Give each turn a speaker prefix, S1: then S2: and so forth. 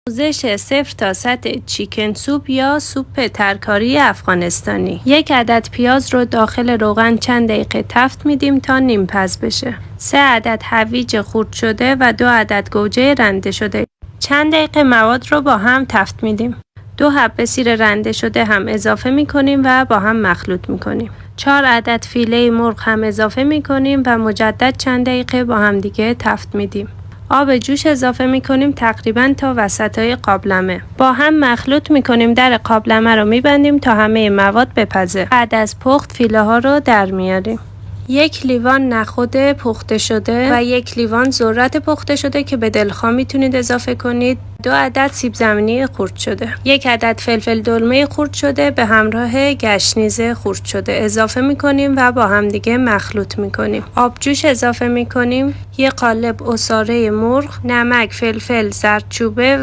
S1: آموزش 0 تا سطح چیکن سوپ یا سوپ ترکاری افغانستانی. 1 عدد پیاز رو داخل روغن چند دقیقه تفت میدیم تا نیم پز بشه. 3 عدد هویج خرد شده و 2 عدد گوجه رنده شده. چند دقیقه مواد رو با هم تفت میدیم. 2 حبه سیر رنده شده هم اضافه میکنیم و با هم مخلوط میکنیم. 4 عدد فیله مرغ هم اضافه میکنیم و مجدد چند دقیقه با هم دیگه تفت میدیم. آب جوش اضافه میکنیم تقریبا تا وسطای قابلمه. با هم مخلوط میکنیم، در قابلمه رو میبندیم تا همه مواد بپزه. بعد از پخت فیله ها رو در میاریم. 1 لیوان نخود پخته شده و 1 لیوان ذرت پخته شده که به دلخواه میتونید اضافه کنید. 2 عدد سیب زمینی خرد شده. 1 عدد فلفل دلمه خرد شده به همراه گشنیز خرد شده اضافه میکنیم و با هم دیگه مخلوط میکنیم. آب جوش اضافه میکنیم. 1 قالب عصاره مرغ، نمک، فلفل، زردچوبه